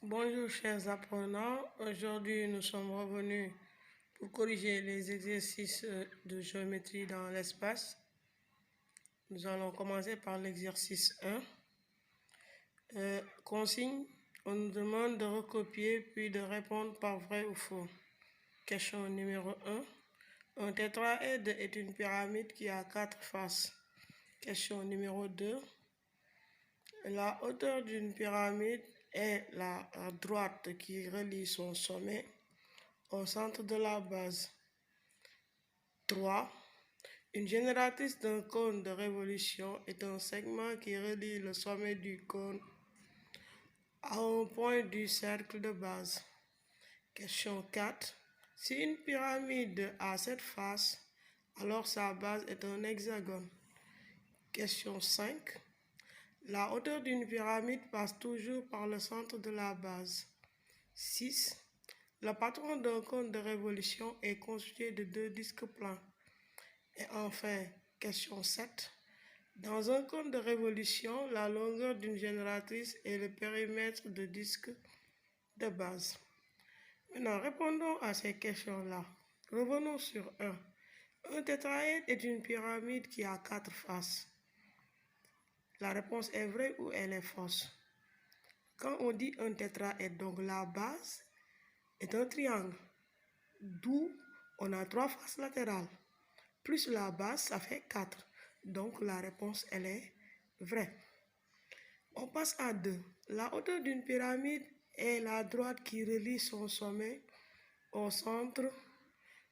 Bonjour chers apprenants, aujourd'hui nous sommes revenus pour corriger les exercices de géométrie dans l'espace. Nous allons commencer par l'exercice 1. Consigne, on nous demande de recopier puis de répondre par vrai ou faux. Question numéro 1. Un tétraèdre est une pyramide qui a 4 faces. Question numéro 2. La hauteur d'une pyramide est la droite qui relie son sommet au centre de la base. 3. Une génératrice d'un cône de révolution est un segment qui relie le sommet du cône à un point du cercle de base. Question 4. Si une pyramide a 7 faces, alors sa base est un hexagone. Question 5. La hauteur d'une pyramide passe toujours par le centre de la base. 6. Le patron d'un cône de révolution est constitué de 2 disques plans. Et enfin, question 7. Dans un cône de révolution, la longueur d'une génératrice est le périmètre de disque de base. Maintenant, répondons à ces questions-là. Revenons sur 1. Un tétraèdre est une pyramide qui a 4 faces. La réponse est vraie ou elle est fausse? Quand on dit un tétraèdre, donc la base est un triangle, d'où on a 3 faces latérales. Plus la base, ça fait 4. Donc la réponse, elle est vraie. On passe à 2. La hauteur d'une pyramide est la droite qui relie son sommet au centre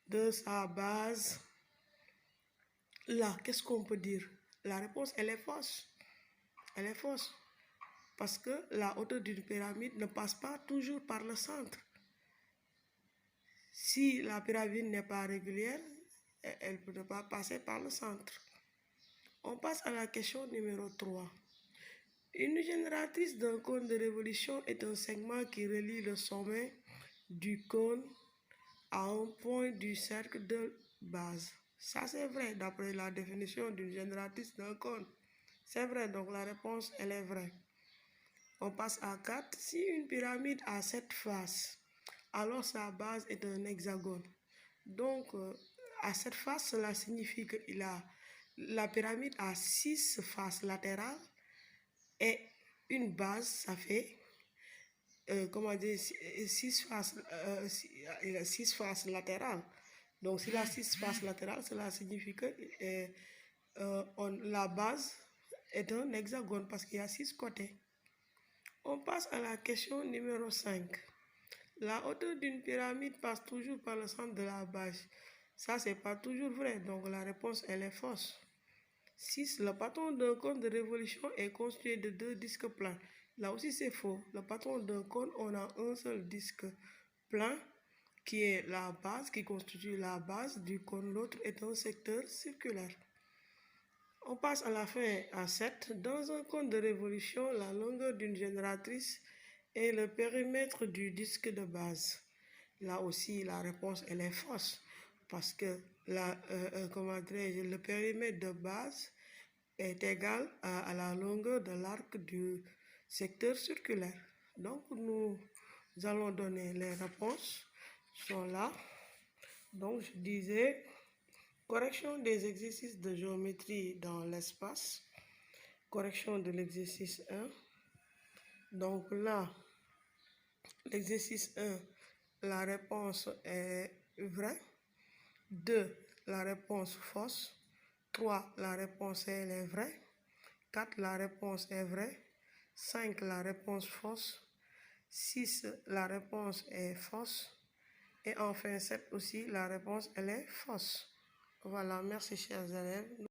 de sa base. Là, qu'est-ce qu'on peut dire? La réponse, elle est fausse. Elle est fausse. Parce que la hauteur d'une pyramide ne passe pas toujours par le centre. Si la pyramide n'est pas régulière, elle ne peut pas passer par le centre. On passe à la question numéro 3. Une génératrice d'un cône de révolution est un segment qui relie le sommet du cône à un point du cercle de base. Ça, c'est vrai, d'après la définition d'une génératrice d'un cône. C'est vrai, donc la réponse, elle est vraie. On passe à 4. Si une pyramide a 7 faces, alors sa base est un hexagone. Donc, à 7 faces, cela signifie que la pyramide a 6 faces latérales et une base, ça fait 6 faces latérales. Donc, s'il a 6 faces latérales, cela signifie que la base est un hexagone parce qu'il y a 6 côtés. On passe à la question numéro 5. La hauteur d'une pyramide passe toujours par le centre de la base. Ça, c'est pas toujours vrai, donc la réponse, elle est fausse. 6. Le patron d'un cône de révolution est constitué de 2 disques plans. Là aussi, c'est faux. Le patron d'un cône, on a un seul disque plan qui est la base, qui constitue la base du cône. L'autre est un secteur circulaire. On passe à la fin à 7. Dans un cône de révolution, la longueur d'une génératrice est le périmètre du disque de base. Là aussi, la réponse, elle est fausse. Parce que le périmètre de base est égal à la longueur de l'arc du secteur circulaire. Donc, nous allons donner les réponses. Sont là. Donc, je disais... Correction des exercices de géométrie dans l'espace. Correction de l'exercice 1. Donc là, l'exercice 1, la réponse est vraie. 2, la réponse fausse. 3, la réponse elle est vraie. 4, la réponse est vraie. 5, la réponse fausse. 6, la réponse est fausse. Et enfin 7 aussi, la réponse elle est fausse. Voilà, merci chers élèves.